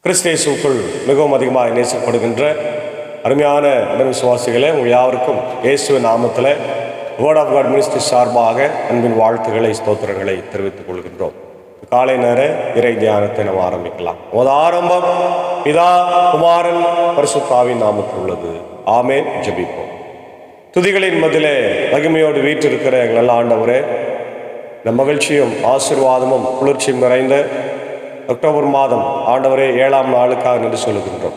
கிறிஸ்து இயேசுவுக்குள் மிகவும் அதிகமாக நேசிக்கப்படுகின்ற அருமையான விசுவாசிகளே, உங்கள் யாருக்கும் இயேசுவின் நாமத்தில் வேர்ட் ஆஃப் காட் மினிஸ்ட்ரி சார்பாக அன்பின் வாழ்த்துக்களை, ஸ்தோத்திரங்களை தெரிவித்துக் கொள்கின்றோம். காலை நேர இறை தியானத்தை நாம் ஆரம்பிக்கலாம். ஆரம்பம் பிதா, குமாரன், பரிசுத்த ஆவியின் நாமத்தில் உள்ளது. ஆமேன். ஜெபிப்போம். துதிகளின் மத்தியிலே மகிமையோடு வீற்றிருக்கிற எங்கள் நல்ல ஆண்டவரே, இந்த மகிழ்ச்சியும் ஆசீர்வாதமும் குளிர்ச்சியும் நிறைந்த அக்டோபர் மாதம் ஆண்டவரே 7ஆம் நாளுக்காக நின்று சொல்லுகின்றோம்.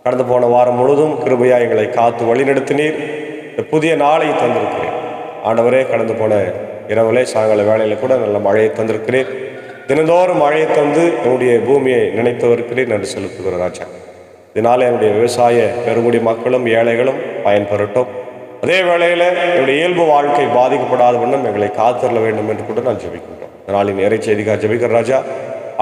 கடந்து போன வாரம் முழுதும் கிருபையா எங்களை காத்து வழிநடத்தினீர். இந்த புதிய நாளை தந்திருக்கிறேன் ஆண்டவரே. கடந்து போன இரவிலே சாயங்கால வேளையில் கூட நல்ல மழையை தந்திருக்கிறேன். தினந்தோறும் மழையை தந்து என்னுடைய பூமியை நினைத்தவருக்கிறேன் நன்றி செலுத்துகிற ராஜா. இதனால் என்னுடைய விவசாய பெருங்குடி மக்களும் ஏழைகளும் பயன்பெறட்டும். அதே வேளையில் என்னுடைய இயல்பு வாழ்க்கை பாதிக்கப்படாத வண்ணம் எங்களை காத்தரல வேண்டும் என்று கூட நான் ஜெபிக்கின்றோம். நாளின் இறை செய்திக்காக ஜெபிக்கிற ராஜா.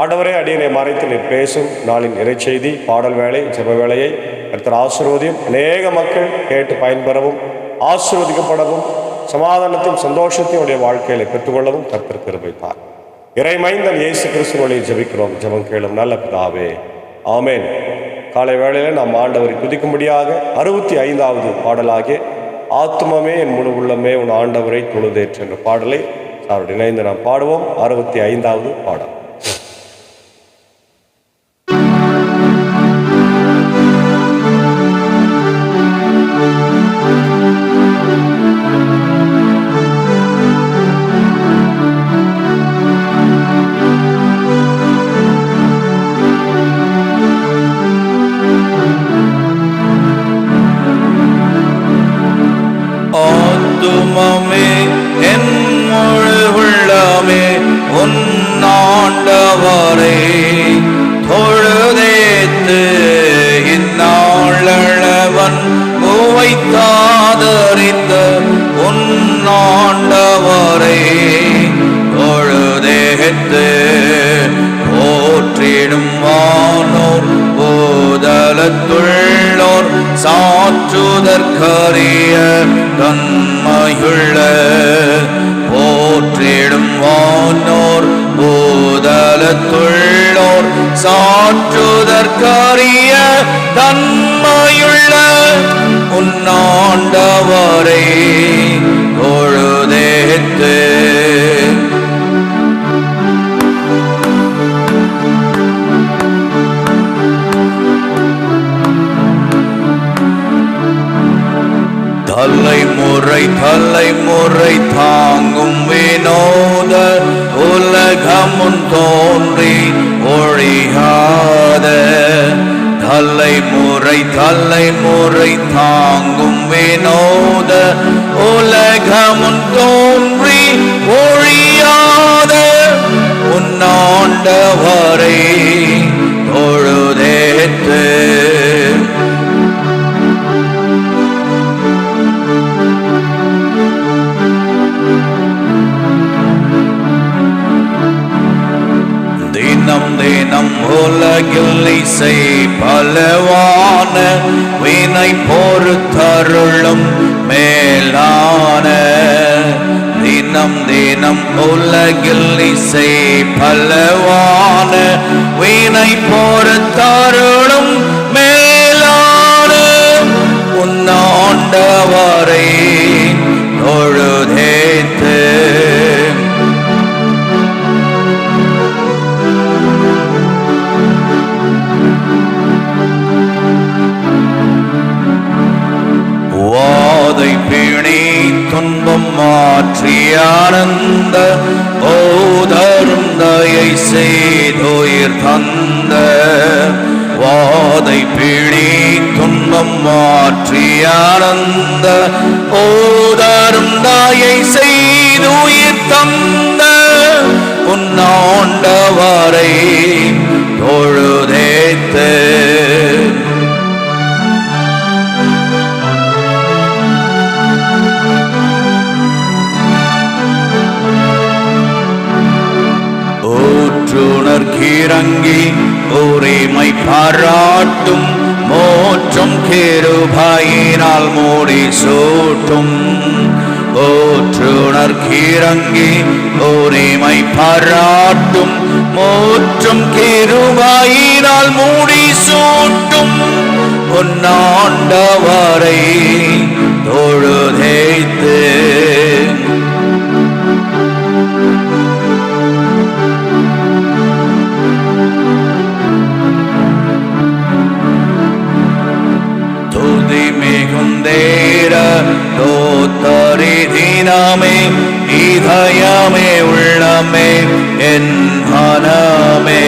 ஆண்டவரே, அடியனை மறைத்து நீர் பேசும் நாளின் இறைச்செய்தி, பாடல் வேலை, ஜெப வேலையை கர்த்தர் ஆசீர்வதியும். அநேக மக்கள் கேட்டு பயன்பெறவும், ஆசீர்வதிக்கப்படவும், சமாதானத்தையும் சந்தோஷத்தையும் உடைய வாழ்க்கையில பெற்றுக்கொள்ளவும் கர்த்தர் கிருபைத்தார். இறை மைந்தன் இயேசு கிறிஸ்து வழியை ஜெபிக்கிறோம். ஜெபம் கேளும் நல்ல பிதாவே, ஆமேன். காலை வேளையில் நாம் ஆண்டவரை துதிக்கும்படியாக 65வது பாடலாகிய ஆத்துமமே என் முழு உள்ளமே உன் ஆண்டவரை தொழுதேற்று என்ற பாடலை அவருடைய இணைந்து நாம் பாடுவோம். 65வது பாடல். ஆத்துமமே என் முழு உள்ளமே உன் ஆண்டவரை தொழுதேத்து இந்நாளவன் உவைத்தாதறிந்த உன் ஆண்டவரை தொழுதேத்து போற்றிடும் வானோர் போதலத்துள்ளோர் சாற்றுதற்கரிய தன்மையுள்ள போற்றிடும் வானோர் போதலத்துள்ளோர் சாற்றுதற்கரிய தன்மையுள்ள உன்னாண்டவரை தொழுதேத்து தலைமுறை தாங்கும் வினோத உலகமுன் தோன்றி ஒழியாத தலைமுறை தாங்கும் வினோத உலகமுன் தோன்றி ஒழியாத உன்னாண்டவரை தொழுதேத்து தினம் உலகில் இசை பலவான வினை பொறுத்தருளும் மேலான தினம் உலகில் இசை பலவான வினை பொறுத்தருளும் மேலான உன்னாண்டவரை தொழுதேத்து வாதை பிணி துன்பம் மாற்றி ஆனந்த ஓதரும் தயை செய்தோயிர் தந்த வாதை பிணி துன்பம் மாற்றி ஆனந்த ஓதரும் தயை செய்தோயிர் தந்த உன்னாண்டவரை தொழுதேத்து இறங்கி உரிமை பாராட்டும் மோற்றம் கிருபையினால் மூடி சூட்டும் ஓற்றுணர்கிறங்கி உரிமை பாராட்டும் மோற்றும் கிருபையினால் பகையினால் மூடி சூட்டும் பொன்னாண்டவரை தொழுதேத்து துதி மிகுந்தேர தோத்தரி தினமே இதயமே உள்ளமே என் மனமே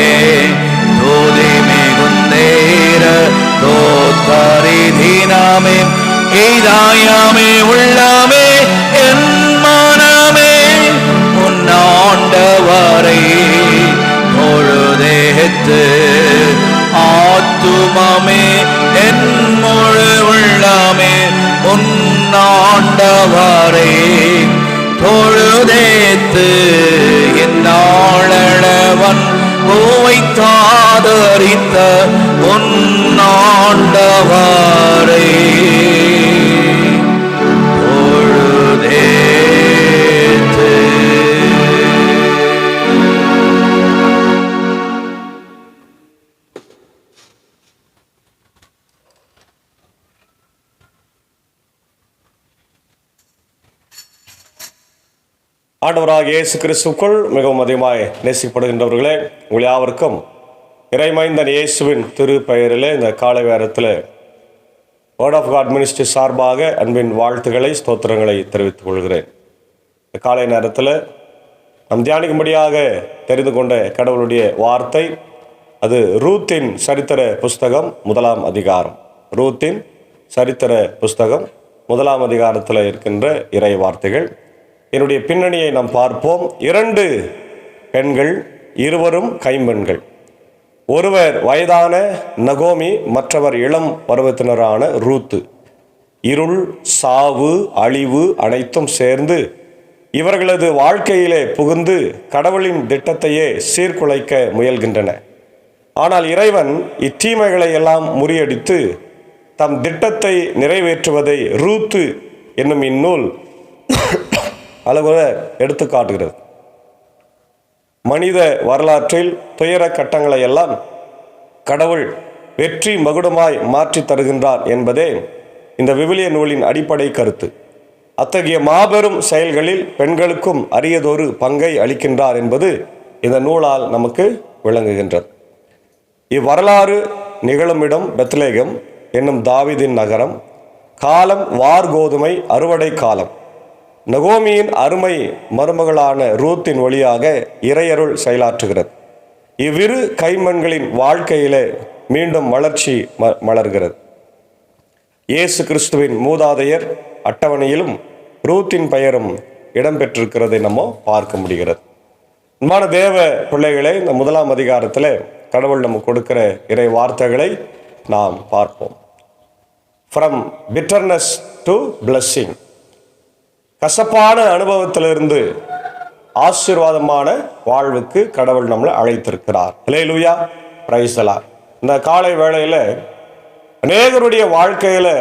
துதி மிகுந்தேர தோத்தரி தினமே இதயமே உள்ளமே என் மனமே உன்னாண்டவரை பொழுதேத்து ஆத்துமமே என் முழு உள்ளமே உன்னாண்டவரை தொழுதேத்து என்னாளவன் பூவை தாதரித்த உன்னாண்டவரை தொழுதேத்து. ஆண்டவராக இயேசு கிறிஸ்துவுக்குள் மிகவும் அதிகமாய் நேசிக்கப்படுகின்றவர்களே, உங்கள் யாவருக்கும் இறைமைந்தன் இயேசுவின் திரு பெயரிலே இந்த காலை நேரத்தில் வேர்ட் ஆஃப் காட் மினிஸ்ட்ரி சார்பாக அன்பின் வாழ்த்துக்களை ஸ்தோத்திரங்களை தெரிவித்துக் கொள்கிறேன். இந்த காலை நேரத்தில் நாம் தியானிக்கும்படியாக தெரிந்து கொண்ட கடவுளுடைய வார்த்தை, அது ரூத்தின் சரித்திர புஸ்தகம் 1ஆம் அதிகாரம். ரூத்தின் சரித்திர புஸ்தகம் 1ஆம் அதிகாரத்தில் இருக்கின்ற இறை வார்த்தைகள். என்னுடைய பின்னணியை நாம் பார்ப்போம். 2 பெண்கள், இருவரும் கைம்பெண்கள். ஒருவர் வயதான நகோமி, மற்றவர் இளம் பருவத்தினரான ரூத்து. இருள், சாவு, அழிவு அனைத்தும் சேர்ந்து இவர்களது வாழ்க்கையிலே புகுந்து கடவுளின் திட்டத்தையே சீர்குலைக்க முயல்கின்றன. ஆனால் இறைவன் இத்தீமைகளை எல்லாம் முறியடித்து தம் திட்டத்தை நிறைவேற்றுவதை ரூத்து என்னும் இந்நூல் அளவுல எடுத்து காட்டுகிறது. மனித வரலாற்றில் துயர கட்டங்களை எல்லாம் கடவுள் வெற்றி மகுடமாய் மாற்றி தருகின்றார் என்பதே இந்த விவிலிய நூலின் அடிப்படை கருத்து. அத்தகைய மாபெரும் செயல்களில் பெண்களுக்கும் அரியதொரு பங்கை அளிக்கின்றார் என்பது இந்த நூலால் நமக்கு விளங்குகின்றது. இவ்வரலாறு நிகழுமிடம் பெத்லேகம் என்னும் தாவீதின் நகரம். காலம் வார்கோதுமை அறுவடை காலம். நகோமியின் அருமை மருமகளான ரூத்தின் வழியாக இறையருள் செயலாற்றுகிறது. இவ்விரு கைம்பெண்களின் வாழ்க்கையிலே மீண்டும் வளர்ச்சி மலர்கிறது. இயேசு கிறிஸ்துவின் மூதாதையர் அட்டவணையிலும் ரூத்தின் பெயரும் இடம்பெற்றிருக்கிறதை நம்ம பார்க்க முடிகிறது. அன்பான தேவ பிள்ளைகளே, இந்த 1ஆம் அதிகாரத்தில் கடவுள் நமக்கு கொடுக்கிற இறை வார்த்தைகளை நாம் பார்ப்போம். From bitterness to blessing. கசப்பான அனுபவத்திலிருந்து ஆசீர்வாதமான வாழ்வுக்கு கடவுள் நம்மளை அழைத்திருக்கிறார். அல்லேலூயா, பிரைஸ் தி லார்ட். இந்த காலை வேளையில் அநேகருடைய வாழ்க்கையில்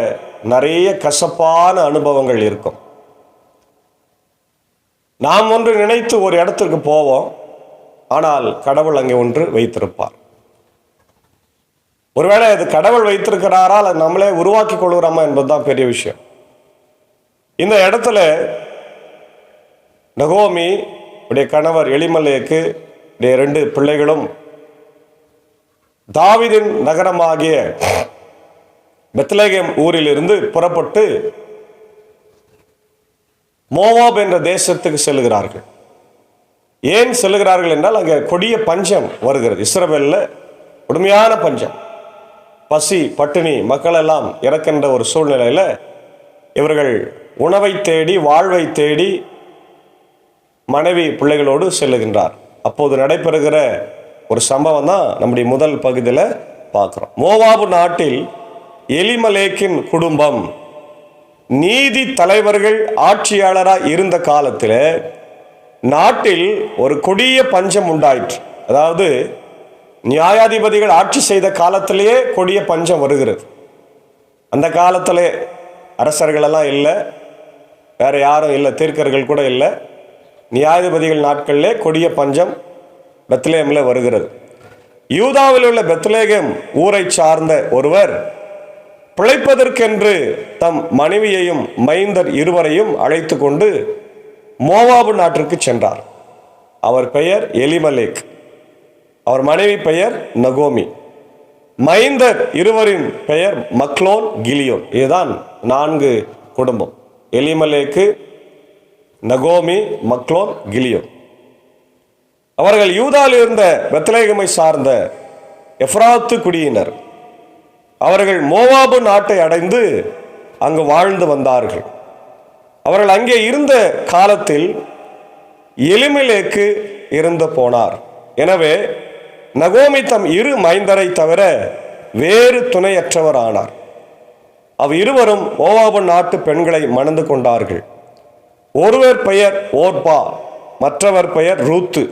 நிறைய கசப்பான அனுபவங்கள் இருக்கும். நாம் ஒன்று நினைத்து ஒரு இடத்துக்கு போவோம், ஆனால் கடவுள் அங்கே ஒன்று வைத்திருப்பார். ஒருவேளை அது கடவுள் வைத்திருக்கிறாரா அதை நம்மளே உருவாக்கி கொள்கிறோமா என்பதுதான் பெரிய விஷயம். இந்த இடத்துல நகோமி உடைய கணவர் எலிமலேக்கு 2 பிள்ளைகளும் தாவீதின் நகரமாகிய பெத்லகேம் ஊரிலிருந்து புறப்பட்டு மோவாப் என்ற தேசத்துக்கு செல்கிறார்கள். ஏன் செல்கிறார்கள் என்றால் அங்கே கொடிய பஞ்சம் வருகிறது. இஸ்ரவேலில் கொடுமையான பஞ்சம், பசி, பட்டினி, மக்கள் எல்லாம் இறக்கின்ற ஒரு சூழ்நிலையில் இவர்கள் உணவை தேடி, வாழ்வை தேடி மனைவி பிள்ளைகளோடு செல்லுகின்றார். அப்போது நடைபெறுகிற ஒரு சம்பவம் தான் நம்முடைய முதல் பகுதியில் பார்க்குறோம். மோவாபு நாட்டில் எலிமலேக்கின் குடும்பம் நீதி தலைவர்கள் ஆட்சியாளராக இருந்த காலத்தில் நாட்டில் ஒரு கொடிய பஞ்சம் உண்டாயிற்று. அதாவது நியாயாதிபதிகள் ஆட்சி செய்த காலத்திலேயே கொடிய பஞ்சம் வருகிறது. அந்த காலத்தில் அரசர்களெல்லாம் இல்லை, வேற யாரும் இல்லை, தீர்க்கர்கள் கூட இல்லை. நியாயாதிபதிகள் நாட்களிலே கொடிய பஞ்சம் பெத்லகேமில் வருகிறது. யூதாவில் உள்ள பெத்லகேம் ஊரை சார்ந்த ஒருவர் பிழைப்பதற்கென்று தம் மனைவியையும் மைந்தர் இருவரையும் அழைத்து கொண்டு மோவாபு நாட்டிற்கு சென்றார். அவர் பெயர் எலிமலேக், அவர் மனைவி பெயர் நகோமி. மைந்தர் இருவரின் பெயர் மக்லோன், கிலியோன். இதுதான் 4 குடும்பம்: எலிமலேக்கு, நகோமி, மக்லோன், கிலியோன். அவர்கள் யூதாவில் இருந்த பெத்லகேமை சார்ந்த எப்ராத்து குடியினர். அவர்கள் மோவாபு நாட்டை அடைந்து அங்கு வாழ்ந்து வந்தார்கள். அவர்கள் அங்கே இருந்த காலத்தில் எலிமெலேக்கு இறந்து போனார். எனவே நகோமி தம் 2 மைந்தரை தவிர வேறு துணையற்றவர் ஆனார். இருவரும் மோவாபு நாட்டு பெண்களை மணந்து கொண்டார்கள். ஒருவர் பெயர் ஓர்பா, மற்றவர் பெயர் ரூத்து.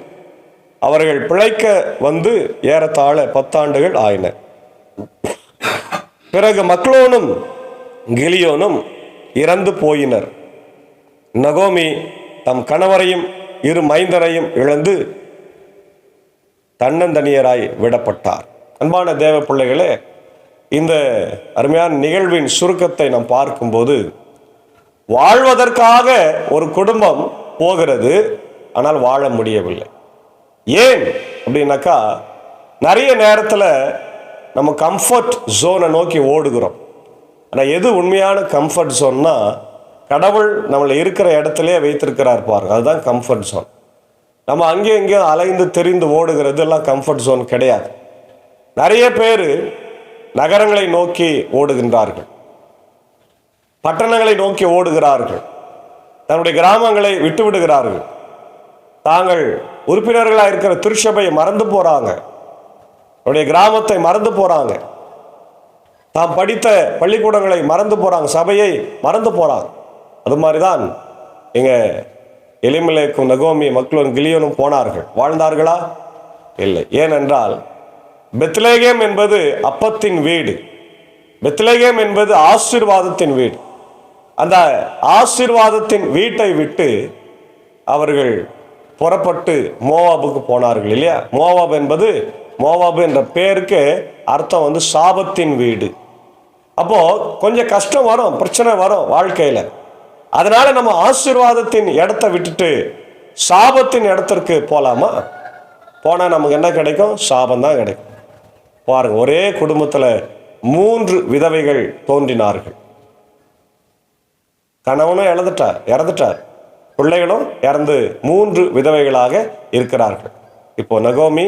அவர்கள் பிழைக்க வந்து ஏறத்தாழ 10 ஆண்டுகள் ஆயின. பிறகு மக்லோனும் கிலியோனும் இறந்து போயினர். நகோமி தம் கணவரையும் 2 மைந்தரையும் இழந்து தன்னந்தனியராய் விடப்பட்டார். அன்பான தேவ பிள்ளைகளே, இந்த அருமையான நிகழ்வின் சுருக்கத்தை நாம் பார்க்கும்போது, வாழ்வதற்காக ஒரு குடும்பம் போகிறது, ஆனால் வாழ முடியவில்லை. ஏன் அப்படின்னாக்கா, நிறைய நேரத்தில் நம்ம கம்ஃபர்ட் ஜோனை நோக்கி ஓடுகிறோம். ஆனால் எது உண்மையான கம்ஃபர்ட் ஜோன்னா, கடவுள் நம்மளை இருக்கிற இடத்துலையே வைத்திருக்கிறார் பாருங்க, அதுதான் கம்ஃபர்ட் ஜோன். நம்ம அங்கேயும் இங்கேயும் அலைந்து தெரிந்து ஓடுகிறது எல்லாம் கம்ஃபர்ட் ஜோன் கிடையாது. நிறைய பேர் நகரங்களை நோக்கி ஓடுகின்றார்கள், பட்டணங்களை நோக்கி ஓடுகிறார்கள், தன்னுடைய கிராமங்களை விட்டு விடுகிறார்கள், தாங்கள் உறுப்பினர்களாக இருக்கிற திருச்சபையை மறந்து போறாங்க, அவருடைய கிராமத்தை மறந்து போறாங்க, தாம் படித்த பள்ளிக்கூடங்களை மறந்து போறாங்க, சபையை மறந்து போறாங்க. அது மாதிரிதான் இங்க எலிமெலேக்கும் நகோமி மக்லோன் கிலியோனும் போனார்கள். வாழ்ந்தார்களா? இல்லை. ஏனென்றால் பெத்லகேம் என்பது அப்பத்தின் வீடு, பெத்லகேம் என்பது ஆசீர்வாதத்தின் வீடு. அந்த ஆசீர்வாதத்தின் வீட்டை விட்டு அவர்கள் புறப்பட்டு மோவாபுக்கு போனார்கள் இல்லையா? மோவாப் என்பது, மோவாபு என்ற பேருக்கு அர்த்தம் சாபத்தின் வீடு. அப்போ கொஞ்சம் கஷ்டம் வரும், பிரச்சனை வரும் வாழ்க்கையில. அதனால நம்ம ஆசீர்வாதத்தின் இடத்தை விட்டுட்டு சாபத்தின் இடத்திற்கு போலாமா? போனா நமக்கு என்ன கிடைக்கும்? சாபம் தான் கிடைக்கும். பாருங்க, ஒரே குடும்பத்துல 3 விதவைகள் தோன்றினார்கள். கணவனும் இறந்துட்டார், பிள்ளைகளும் இறந்து 3 விதவைகளாக இருக்கிறார்கள். இப்போ நகோமி,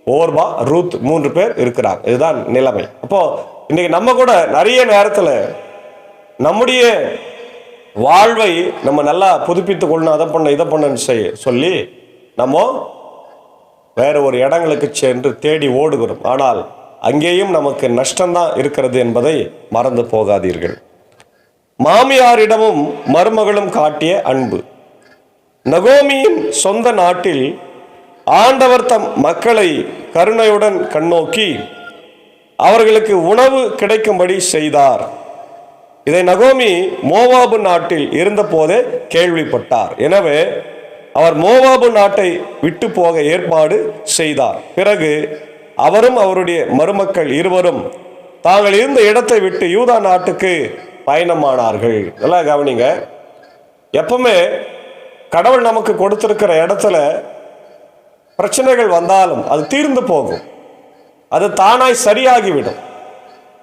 ஓர்பா, ரூத் 3 பேர் இருக்கிறாங்க. இதுதான் நிலைமை. அப்போ இன்னைக்கு நம்ம கூட நிறைய நேரத்தில் நம்முடைய வாழ்வை நம்ம நல்லா புதுப்பித்து கொள்ளணும், அதை பண்ண இதை பண்ணு சொல்லி நம்ம வேற ஒரு இடங்களுக்கு சென்று தேடி ஓடுகிறோம். ஆனால் அங்கேயும் நமக்கு நஷ்டம்தான் இருக்கிறது என்பதை மறந்து போகாதீர்கள். மாமியாரிடமும் மருமகளும் காட்டிய அன்பு. நகோமியின் சொந்த நாட்டில் ஆண்டவர் தம் மக்களை கருணையுடன் கண்ணோக்கி அவர்களுக்கு உணவு கிடைக்கும்படி செய்தார். இதை நகோமி மோவாபு நாட்டில் இருந்த போதே கேள்விப்பட்டார். எனவே அவர் மோவாபு நாட்டை விட்டு போக ஏற்பாடு செய்தார். பிறகு அவரும் அவருடைய மருமக்கள் இருவரும் தாங்கள் இருந்த இடத்தை விட்டு யூதா நாட்டுக்கு பயணமானார்கள். நல்லா கவனிங்க, எப்பவுமே கடவுள் நமக்கு கொடுத்திருக்கிற இடத்துல பிரச்சனைகள் வந்தாலும் அது தீர்ந்து போகும், அது தானாய் சரியாகிவிடும்.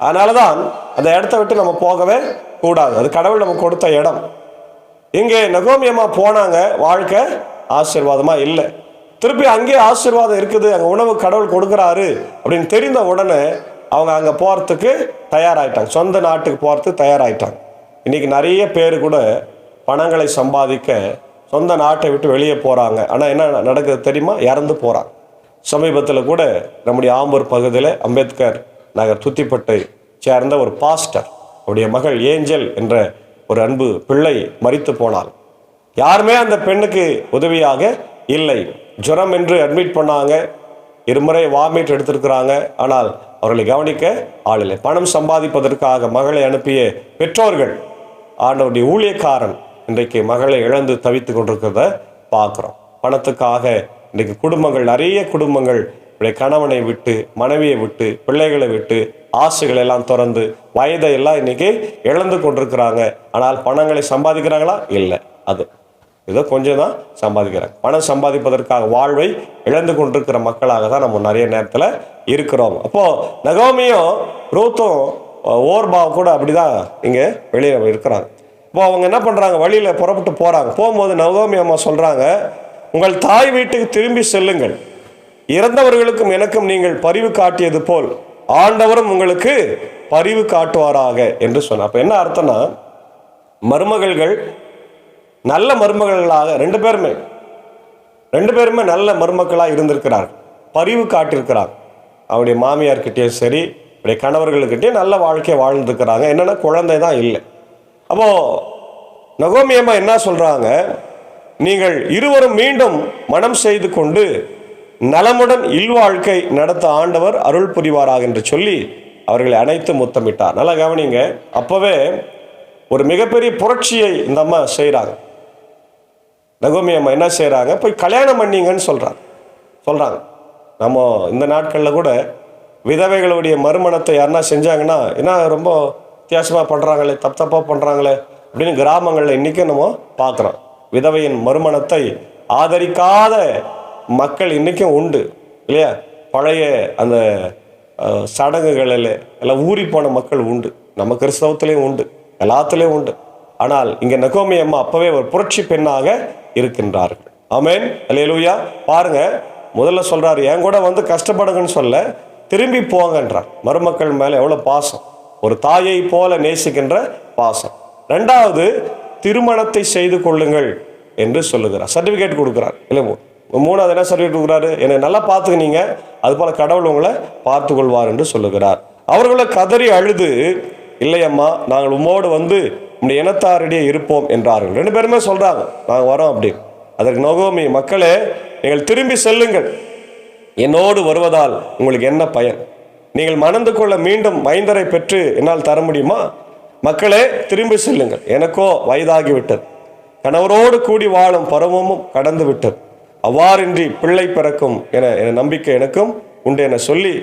அதனாலதான் அந்த இடத்த விட்டு நம்ம போகவே கூடாது. அது கடவுள் நமக்கு கொடுத்த இடம். இங்கே நகோமி அம்மா போனாங்க, வாழ்க்கை ஆசீர்வாதமா இல்லை. திருப்பி அங்கே ஆசீர்வாதம் இருக்குது, அங்கே உணவு கடவுள் கொடுக்குறாரு அப்படின்னு தெரிந்த உடனே அவங்க அங்கே போகிறதுக்கு தயாராகிட்டாங்க, சொந்த நாட்டுக்கு போகிறதுக்கு தயாராகிட்டாங்க. இன்னைக்கு நிறைய பேர் கூட பணங்களை சம்பாதிக்க சொந்த நாட்டை விட்டு வெளியே போகிறாங்க. ஆனால் என்ன நடக்குது தெரியுமா? இறந்து போகிறாங்க. சமீபத்தில் கூட நம்முடைய ஆம்பூர் பகுதியில் அம்பேத்கர் நகர் துத்திப்பட்டை சேர்ந்த ஒரு பாஸ்டர், அவருடைய மகள் ஏஞ்சல் என்ற ஒரு அன்பு பிள்ளை மரித்து போனாள். யாருமே அந்த பெண்ணுக்கு உதவியாக இல்லை. ஜுரம் என்று அட்மிட் பண்ணாங்க, 2 முறை வாமிட் எடுத்திருக்கிறாங்க. ஆனால் அவர்களை கவனிக்க ஆள் இல்லை. பணம் சம்பாதிப்பதற்காக மகளை அனுப்பிய பெற்றோர்கள், ஆண்டவருடைய ஊழியக்காரன் இன்றைக்கு மகளை இழந்து தவித்து கொண்டிருக்கிறத பார்க்குறோம். பணத்துக்காக இன்றைக்கு குடும்பங்கள், நிறைய குடும்பங்கள் இப்படி கணவனை விட்டு, மனைவியை விட்டு, பிள்ளைகளை விட்டு, ஆசைகள் எல்லாம் திறந்து வயதை எல்லாம் இன்னைக்கு இழந்து கொண்டிருக்கிறாங்க. ஆனால் பணங்களை சம்பாதிக்கிறாங்களா? இல்லை. அது ஏதோ கொஞ்சம் தான் சம்பாதிக்கிறாங்க. பணம் சம்பாதிப்பதற்காக வாழ்வை இழந்து கொண்டிருக்கிற மக்களாக தான் நம்ம நிறைய நேரத்தில் இருக்கிறோம். அப்போ நகோமியும் ரூத்தும் ஓர்பாவும் கூட அப்படிதான் இங்கே வெளியே இருக்கிறாங்க. இப்போ அவங்க என்ன பண்ணுறாங்க, வழியில் புறப்பட்டு போகிறாங்க. போகும்போது நகோமி அம்மா சொல்கிறாங்க, உங்கள் தாய் வீட்டுக்கு திரும்பி செல்லுங்கள், இறந்தவர்களுக்கும் எனக்கும் நீங்கள் பரிவு காட்டியது போல் ஆண்டவரும் உங்களுக்கு பரிவு காட்டுவாராக என்று சொன்னார். அப்போ என்ன அர்த்தம்னா, மருமகள்கள் நல்ல மருமகளாக ரெண்டு பேருமே நல்ல மருமக்களாக இருந்திருக்கிறார்கள், பரிவு காட்டியிருக்கிறாங்க. அவருடைய மாமியார்கிட்டயும் சரி, அவருடைய கணவர்களுக்கிட்டே நல்ல வாழ்க்கையை வாழ்ந்துருக்கிறாங்க. என்னென்னா குழந்தை தான் இல்லை. அப்போ நகோமி அம்மா என்ன சொல்றாங்க, நீங்கள் இருவரும் மீண்டும் மனம் செய்து கொண்டு நலமுடன் இல்வாழ்க்கை நடத்த ஆண்டவர் அருள் புரிவாராக என்று சொல்லி அவர்களை அனைத்து முத்தமிட்டார். நல்லா கவனிங்க, அப்பவே ஒரு மிகப்பெரிய புரட்சியை இந்த அம்மா செய்கிறாங்க. நகோமி அம்மா என்ன செய்கிறாங்க, போய் கல்யாணம் பண்ணீங்கன்னு சொல்கிறாங்க. நம்ம இந்த நாட்களில் கூட விதவைகளுடைய மறுமணத்தை யாருன்னா செஞ்சாங்கன்னா, என்ன ரொம்ப வித்தியாசமாக பண்ணுறாங்களே, தப்பாக பண்ணுறாங்களே அப்படின்னு கிராமங்களில் இன்றைக்கும் நம்ம பார்க்குறோம். விதவையின் மறுமணத்தை ஆதரிக்காத மக்கள் இன்றைக்கும் உண்டு இல்லையா? பழைய அந்த சடங்குகளில் எல்லாம் ஊறி போன மக்கள் உண்டு. நம்ம கிறிஸ்தவத்திலையும் உண்டு, எல்லாத்துலேயும் உண்டு. ஆனால் இங்கே நகோமி அம்மா அப்பவே ஒரு புரட்சி பெண்ணாக இருக்கின்றார்கள். ஆமென், அல்லேலூயா. பாருங்க, முதல்ல சொல்றாரு, என் கூட வந்து கஷ்டப்படுங்கன்னு சொல்ல, திரும்பி போங்கன்றார். மருமக்கள் மேலே எவ்வளோ பாசம், ஒரு தாயை போல நேசிக்கின்ற பாசம். ரெண்டாவது, திருமணத்தை செய்து கொள்ளுங்கள் என்று சொல்லுகிறார், சர்டிஃபிகேட் கொடுக்குறார். இல்லை, மூணாவது என்ன சர்டிஃபிகேட் கொடுக்குறாரு, என்னை நல்லா பார்த்துக்கினீங்க, அது போல கடவுள் உங்களை பார்த்து கொள்வார் என்று சொல்லுகிறார். அவர்களை கதறி அழுது, இல்லையம்மா, நாங்கள் உம்மோடு வந்து உங்களுடைய இனத்தாரிடையே இருப்போம் என்றார்கள். ரெண்டு பேருமே சொல்றாங்க, நாங்கள் வரோம் அப்படின்னு. அதற்கு நகோமி, மக்களே, நீங்கள் திரும்பி செல்லுங்கள், என்னோடு வருவதால் உங்களுக்கு என்ன பயன்? நீங்கள் மணந்து கொள்ள மீண்டும் மைந்தரை பெற்று என்னால் தர முடியுமா? மக்களே, திரும்பி செல்லுங்கள், எனக்கோ வயதாகிவிட்டது, கணவரோடு கூடி வாழும் பருவமும் கடந்து விட்டது, அவ்வாறின்றி பிள்ளை பிறக்கும் என நம்பிக்கை எனக்கும் உண்டு என சொல்லி,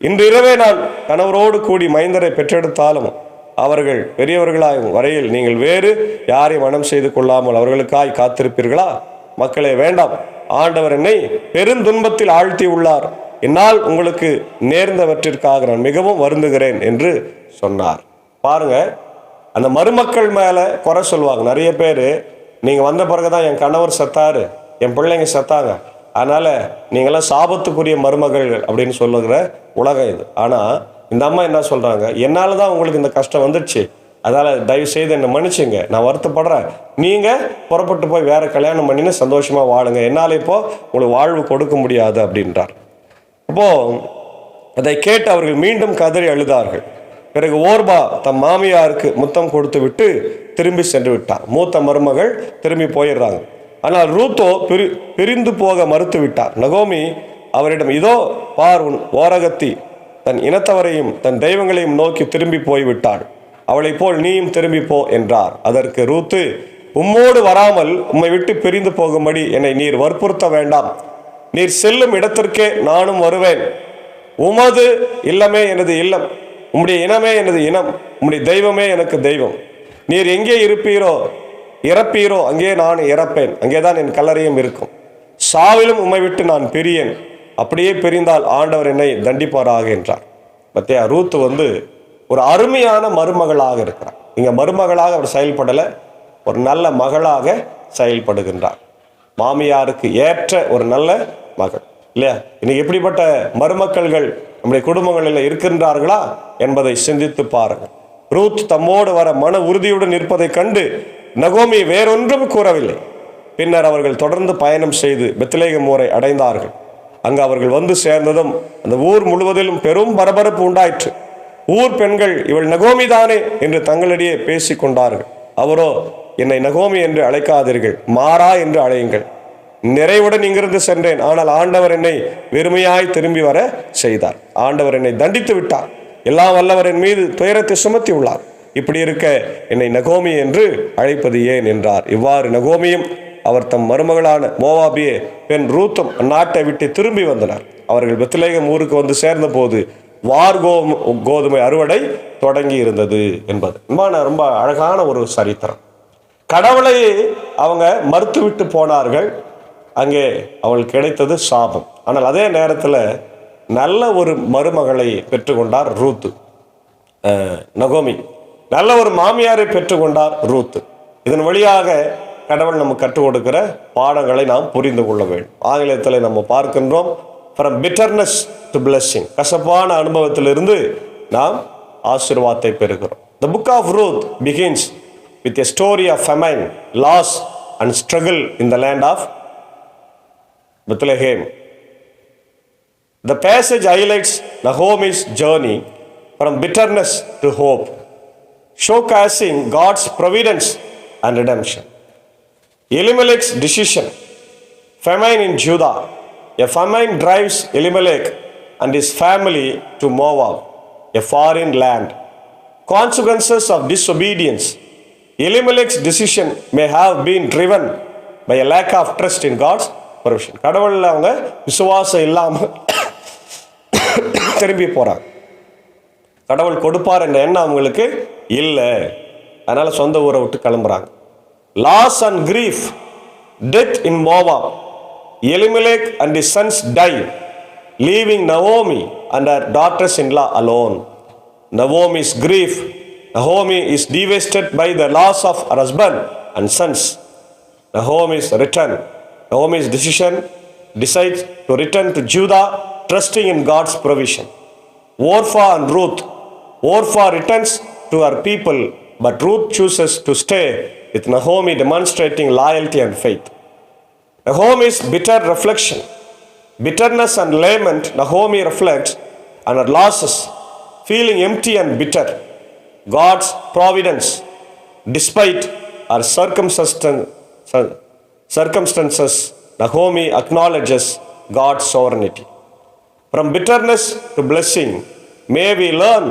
இன்று இரவே நான் கணவரோடு கூடி மைந்தரை பெற்றெடுத்தாலும் அவர்கள் பெரியவர்களாகும் வரையில் நீங்கள் வேறு யாரை மனம் செய்து கொள்ளாமல் அவர்களுக்காய் காத்திருப்பீர்களா? மக்களே, வேண்டாம், ஆண்டவர் என்னை பெருந்துன்பத்தில் ஆழ்த்தி உள்ளார், என்னால் உங்களுக்கு நேர்ந்தவற்றிற்காக நான் மிகவும் வருந்துகிறேன் என்று சொன்னார். பாருங்க, அந்த மருமக்கள் மேலே குறை சொல்லுவாங்க நிறைய பேர். நீங்கள் வந்த பிறகுதான் என் கணவர் செத்தாரு, என் பிள்ளைங்க செத்தாங்க, அதனால் நீங்களாம் சாபத்துக்குரிய மருமகள் அப்படின்னு சொல்லுகிற உலகம் இது. ஆனால் இந்த அம்மா என்ன சொல்கிறாங்க, என்னால் தான் உங்களுக்கு இந்த கஷ்டம் வந்துடுச்சு, அதனால் தயவு செய்து என்னை மன்னிச்சுங்க, நான் வருத்தப்படுறேன், நீங்கள் புறப்பட்டு போய் வேறு கல்யாணம் பண்ணின்னு சந்தோஷமாக வாழுங்க, என்னால் இப்போது உங்களுக்கு வாழ்வு கொடுக்க முடியாது அப்படின்றார். அப்போது அதை கேட்டு அவர்கள் மீண்டும் கதறி அழுதார்கள். பிறகு ஓர்பா தம் மாமியாருக்கு முத்தம் கொடுத்து விட்டு திரும்பி சென்று விட்டார். மூத்த மருமகள் திரும்பி போயிடுறாங்க. ஆனால் ரூத்தோ பிரிந்து போக மறுத்து விட்டார். நகோமி அவரிடம், இதோ பார், உன் ஓரகத்தி தன் இனத்தவரையும் தன் தெய்வங்களையும் நோக்கி திரும்பி போய்விட்டாள், அவளை போல் நீயும் திரும்பி போ என்றார். அதற்கு ரூத்து, உம்மோடு வராமல் உம்மை விட்டு பிரிந்து போகும்படி என்னை நீர் வற்புறுத்த வேண்டாம், நீர் செல்லும் இடத்திற்கே நானும் வருவேன், உமது இல்லமே எனது இல்லம், உம்முடைய இனமே எனது இனம், உம்முடைய தெய்வமே எனக்கு தெய்வம், நீர் எங்கே இறப்பீரோ அங்கே நான் இறப்பேன், அங்கேதான் என் கல்லறையும் இருக்கும், சாவிலும் உம்மை விட்டு நான் பிரியேன், அப்படியே பிரிந்தால் ஆண்டவர் என்னை தண்டிப்பாராக என்றார். பத்தியா, ரூத்து வந்து ஒரு அருமையான மருமகளாக இருக்கிறார். இங்கே மருமகளாக அவர் செயல்படலை, ஒரு நல்ல மகளாக செயல்படுகின்றார். மாமியாருக்கு ஏற்ற ஒரு நல்ல மகள் இல்லையா? இன்னைக்கு எப்படிப்பட்ட மருமக்கள்கள் நம்முடைய குடும்பங்களில் இருக்கின்றார்களா என்பதை சிந்தித்து பாருங்கள். ரூத் தம்மோடு வர மன உறுதியுடன் இருப்பதை கண்டு நகோமி வேறொன்றும் கூறவில்லை. பின்னர் அவர்கள் தொடர்ந்து பயணம் செய்து பெத்லெகேம் ஊரை அடைந்தார்கள். அங்கு அவர்கள் வந்து சேர்ந்ததும் அந்த ஊர் முழுவதிலும் பெரும் பரபரப்பு உண்டாயிற்று. ஊர் பெண்கள், இவள் நகோமி தானே என்று தங்களிடையே பேசி கொண்டார்கள். அவரோ, என்னை நகோமி என்று அழைக்காதீர்கள், மாறா என்று அழையுங்கள், நிறைவுடன் இங்கிருந்து சென்றேன், ஆனால் ஆண்டவர் என்னை வெறுமையாய் திரும்பி வர செய்தார், ஆண்டவர் என்னை தண்டித்து விட்டார், எல்லாம் வல்லவர் என் மீது துயரத்தை சுமத்தி உள்ளார், இப்படி இருக்க என்னை நகோமி என்று அழைப்பது ஏன் என்றார். இவ்வாறு நகோமியும் அவர் தம் மருமகளான மோவாபிய பெண் ரூத்தும் அந்நாட்டை விட்டு திரும்பி வந்தனர். அவர்கள் பெத்லகேம் ஊருக்கு வந்து சேர்ந்த போது கோதுமை அறுவடை தொடங்கி இருந்தது என்பது ரொம்ப அழகான ஒரு சரித்திரம். கடவுளை அவங்க மறுத்துவிட்டு போனார்கள். அங்கே அவளுக்கு கிடைத்தது சாபம். ஆனால் அதே நேரத்தில் நல்ல ஒரு மருமகளை பெற்றுக்கொண்டார் ரூத்து. நகோமி நல்ல ஒரு மாமியாரை பெற்றுக்கொண்டார் ரூத்து. இதன் வழியாக கடவுள் நமக்கு கற்றுக் கொடுக்கிற பாடங்களை நாம் புரிந்து கொள்ள வேண்டும். ஆங்கிலத்தில் நம்ம பார்க்கின்றோம், from bitterness to blessing. கசப்பான அனுபவத்திலிருந்து நாம் ஆசீர்வாதத்தை பெறுகிறோம். The book of Ruth begins with a story of famine, loss and struggle in the land of Bethlehem. The passage highlights Naomi's journey from bitterness to hope, showcasing God's providence and redemption. Elimelech's decision, famine in Judah. A famine drives Elimelech and his family to Moab, a foreign land. Consequences of disobedience. Elimelech's decision may have been driven by a lack of trust in God's provision. கடவுளில் அவங்க விசுவாசம் இல்லாமல் திரும்பி போகிறாங்க. கடவுள் கொடுப்பார் என்ற எண்ணம் அவங்களுக்கு இல்லை. அதனால் சொந்த ஊரை விட்டு கிளம்புறாங்க. Loss and grief. Death in Moab. Elimelech and his sons died, leaving Naomi and her daughters-in-law alone. Naomi's grief. Naomi is devastated by the loss of her husband and sons. Naomi's return. Naomi's decides to return to Judah, trusting in God's provision. Orpah and Ruth. Orpah returns to her people, but Ruth chooses to stay with Naomi, demonstrating loyalty and faith. Naomi's bitter reflection. Bitterness and lament. Naomi reflects on her losses, feeling empty and bitter. God's providence. Despite her circumstances, Naomi acknowledges God's sovereignty. From bitterness to blessing, may we learn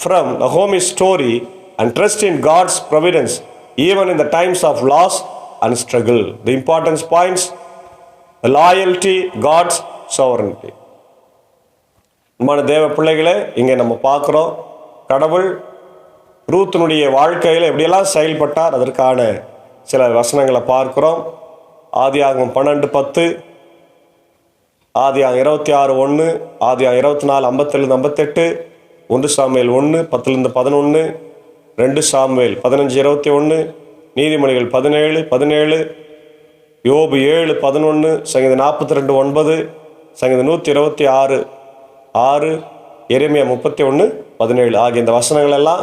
from Naomi's story and trust in God's providence even in the times of loss and struggle. The importance points: the loyalty, God's sovereignty. நம்ம தேவ பிள்ளைகளை இங்கே நம்ம பார்க்குறோம். கடவுள் ரூத்தினுடைய வாழ்க்கையில் எப்படியெல்லாம் செயல்பட்டார் அதற்கான சில வசனங்களை பார்க்குறோம். ஆதியாகமம் 12:10, ஆதியாகமம் 26:1, ஆதியாகமம் 24:57-58, 1 சாமுவேல் 1:10-11, 2 சாமுவேல் 15:21, நீதிமொழிகள் 17:17, யோபு 7:11, சங்கீதம் 42:9, சங்கீதம் 126:6, எரேமியா 31:17 ஆகிய இந்த வசனங்கள் எல்லாம்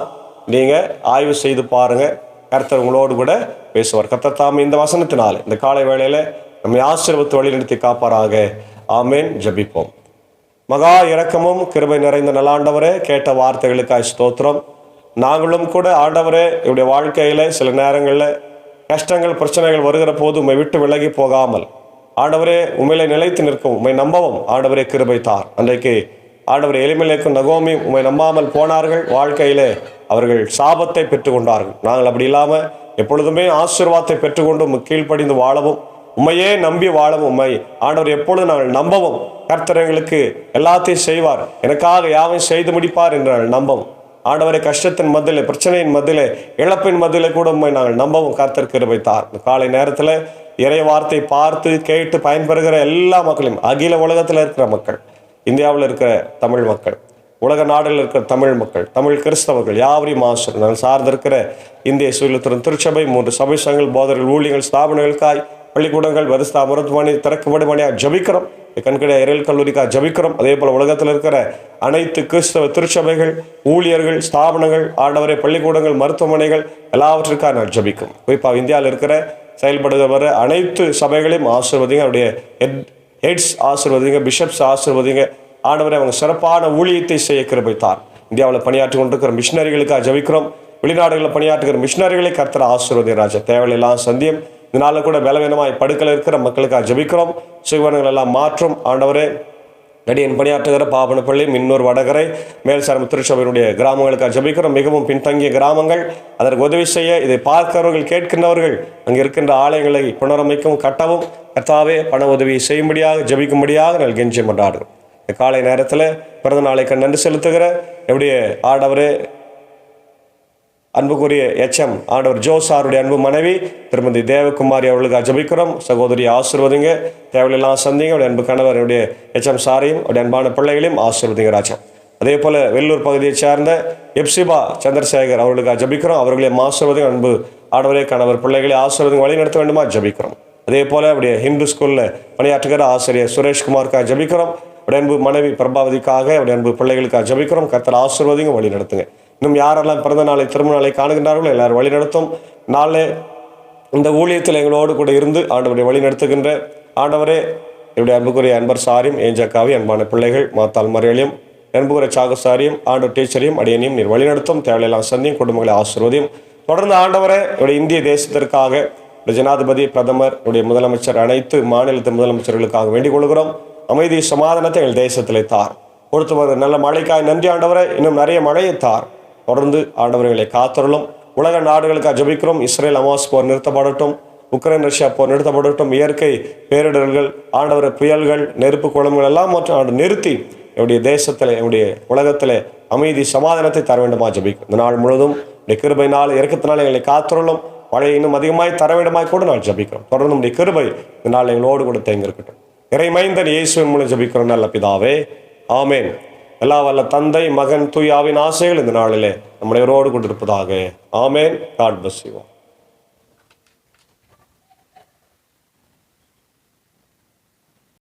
நீங்கள் ஆய்வு செய்து பாருங்கள். கர்த்தர் உங்களோடு கூட பேசுவார். கர்த்தர் தாமே இந்த வசனத்தினால இந்த காலை வேளையில் நம்மை ஆசீர்வதித்து வழிநடத்தி காப்பாராக. ஆமேன். ஜெபிப்போம். மகா இரக்கமும் கிருபை நிறைந்த நல்லாண்டவரே, கேட்ட வார்த்தைகளுக்காய் ஸ்தோத்திரம். நாங்களும் கூட ஆண்டவரே என்னுடைய வாழ்க்கையில் சில நேரங்களில் கஷ்டங்கள் பிரச்சனைகள் வருகிற போது உம்மை விட்டு விலகி போகாமல் ஆண்டவரே உண்மையிலே நிலைத்து நிற்கும், உம்மை நம்பவும் ஆண்டவரே கிருபை தார். அன்றைக்கு ஆண்டவரே எலிமெலேக்கும் நகோமி உம்மை நம்பாமல் போனார்கள். வாழ்க்கையிலே அவர்கள் சாபத்தை பெற்றுக்கொண்டார்கள். நாங்கள் அப்படி இல்லாமல் எப்பொழுதுமே ஆசீர்வாதத்தை பெற்றுக்கொண்டு உம்மை கீழ்ப்படிந்து வாழவும், உம்மையே நம்பி வாழவும், உம்மை ஆண்டவர் எப்பொழுதும் நாங்கள் நம்பவும், கர்த்தர் எங்களுக்கு எல்லாத்தையும் செய்வார், எனக்காக யாவையும் செய்து முடிப்பார் என்று நாங்கள் நம்பவும், ஆண்டவரை கஷ்டத்தின் மத்தியில், பிரச்சனையின் மத்தியில், இழப்பின் மத்தியில் கூட உண்மை நாங்கள் நம்பவும் கர்த்தர் கிருபை தார். காலை நேரத்தில் இறை வார்த்தை பார்த்து கேட்டு பயன்பெறுகிற எல்லா மக்களையும், அகில உலகத்தில் இருக்கிற மக்கள், இந்தியாவில் இருக்கிற தமிழ் மக்கள், உலக நாடுகளில் இருக்கிற தமிழ் மக்கள், தமிழ் கிறிஸ்தவர்கள் யாவரையும் ஆசிரியர் நாங்கள் சார்ந்திருக்கிற இந்திய சுயலுத்திரன் திருச்சபை, 3 சபை சங்கங்கள், போதர்கள், ஊழியர்கள், ஸ்தாபனங்களுக்காய், பள்ளிக்கூடங்கள், வருஸ்தா மருத்துவமனை, திறக்கும்படி மணியாக ஜபிக்கிறோம். கண்கடைய இறையல் கல்லூரிக்காக ஜபிக்கிறோம். அதே போல் உலகத்தில் இருக்கிற அனைத்து கிறிஸ்தவ திருச்சபைகள், ஊழியர்கள், ஸ்தாபனங்கள், ஆண்டவரை பள்ளிக்கூடங்கள், மருத்துவமனைகள் எல்லாவற்றிற்காக நான் ஜபிக்கும். குறிப்பாக இந்தியாவில் இருக்கிற செயல்படுகிற அனைத்து சபைகளையும் ஆசீர்வதிங்க. அவருடைய ஹெட்ஸ் ஆசீர்வதிங்க, பிஷப்ஸ் ஆசீர்வதிங்க. ஆண்டவரை அவங்க சிறப்பான ஊழியத்தை செய்ய கிருபை தார். இந்தியாவில் பணியாற்றி கொண்டிருக்கிற மிஷினரிகளுக்காக ஜபிக்கிறோம். வெளிநாடுகளில் பணியாற்றுகிற மிஷினரிகளை கர்த்தர் ஆசீர்வதி ராஜா. தேவையெல்லாம் சந்தியம். இதனால கூட பலவீனமாய் படுக்கல இருக்கிற மக்களுக்காக ஜபிக்கிறோம். சுகவனங்கள் எல்லாம் மாற்றும் ஆண்டவரே. அடியன் பணியாற்றுகிற பாபனப்பள்ளி, மின்னூர், வடகரை, மேல்சாரம் திருச்சபையினுடைய கிராமங்களுக்காக ஜெபிக்கிறோம். மிகவும் பின்தங்கிய கிராமங்கள், அதற்கு உதவி செய்ய இதை பார்க்கிறவர்கள், கேட்கின்றவர்கள், அங்கே இருக்கின்ற ஆலயங்களை புனரமைக்கவும் கட்டவும் கர்த்தாவே பண உதவி செய்யும்படியாக ஜெபிக்கும்படியாக நாங்கள் கெஞ்சி கொண்டாடுகிறோம். காலை நேரத்தில் பிறந்த நாளைக்கு நன்றி செலுத்துகிற என்னுடைய ஆண்டவரே அன்புக்குரிய எச்எம் ஆண்டவர் ஜோசாருடைய அன்பு மனைவி திருமதி தேவகுமாரி அவர்களுக்கு ஜெபிக்கிறோம். சகோதரி ஆசீர்வதிங்க, தேவையெல்லாம் சந்திங்க. அவருடைய அன்பு கணவர் என்னுடைய எச்எம் சாரையும் அவருடைய அன்பான பிள்ளைகளையும் ஆசீர்வதிங்க ராஜா. அதே போல் வெள்ளூர் பகுதியைச் சேர்ந்த எப்சிபா சந்திரசேகர் அவர்களுக்கு ஜெபிக்கிறோம். அவர்களையும் ஆசீர்வதிங்க. அன்பு ஆண்டவரே கணவர் பிள்ளைகளை ஆசீர்வதிங்க, வழி நடத்த வேண்டுமா ஜெபிக்கிறோம். அதே போல் அவருடைய ஹிந்து ஸ்கூலில் பணியாற்றுகிற ஆசிரியர் சுரேஷ்குமாருக்காக ஜெபிக்கிறோம். அவருடைய அன்பு மனைவி பிரபாவதிக்காக, அவருடைய அன்பு பிள்ளைகளுக்காக ஜெபிக்கிறோம். கர்த்தர் ஆசீர்வதிங்க, வழி நடத்துங்க. இன்னும் யாரெல்லாம் பிறந்த நாளை திருமண நாளை காணுகின்றார்களோ எல்லாரும் வழி நடத்தும். நாளே இந்த ஊழியத்தில் எங்களோடு கூட இருந்து ஆண்டவரை வழி நடத்துகின்ற ஆண்டவரே என்னுடைய அன்புக்குரிய அன்பர் சாரியும் ஏஞ்சக்காவையும் அன்பான பிள்ளைகள் மாத்தாள் மறையலையும் அன்புக்குரிய சாகுசாரியும் ஆண்டவர் டீச்சரையும் அடியனையும் நீர் வழி நடத்தும். தேவையெல்லாம் சந்தியும், குடும்பங்களை ஆசீர்வதியும். தொடர்ந்து ஆண்டவரே என்னுடைய இந்திய தேசத்திற்காக ஜனாதிபதி, பிரதமர், என்னுடைய முதலமைச்சர், அனைத்து மாநிலத்து முதலமைச்சர்களுக்காக வேண்டிக் கொள்கிறோம். அமைதி சமாதானத்தை எங்கள் தேசத்திலே தார். கொடுத்து வர நல்ல மழைக்காய் நன்றி ஆண்டவரே. இன்னும் நிறைய மழையை தார். தொடர்ந்து ஆண்டவர்களை காத்தருளும். உலக நாடுகளுக்காக ஜெபிக்கிறோம். இஸ்ரேல் அமாஸ் போர் நிறுத்தப்படட்டும். உக்ரைன் ரஷ்யா போர் நிறுத்தப்படட்டும். இயற்கை பேரிடர்கள், ஆண்டவர் புயல்கள், நெருப்பு குளங்கள் எல்லாம் மற்றும் நிறுத்தி என்னுடைய தேசத்தில், என்னுடைய உலகத்தில் அமைதி சமாதானத்தை தர வேண்டுமா ஜெபிக்கும். இந்த நாள் முழுவதும் உடைய கிருபையினால் இறக்கத்தினால் எங்களை காத்தருளும். மழை இன்னும் அதிகமாய் தர வேண்டுமாய் கூட நான் ஜெபிக்கிறோம். தொடர்ந்து உடைய கிருபை இந்த நாள் எங்களோடு கூட தேங்க இருக்கட்டும். இறைமைந்தன் இயேசுவின் மூலம் ஜெபிக்கிறோம் நல்ல பிதாவே, ஆமேன். எல்லா வல்ல தந்தை, மகன், தூய் ஆவியின் ஆசைகள் இந்த நாளிலே நம்முடையவரோடு கொண்டிருப்பதாக. ஆமேன். God bless you.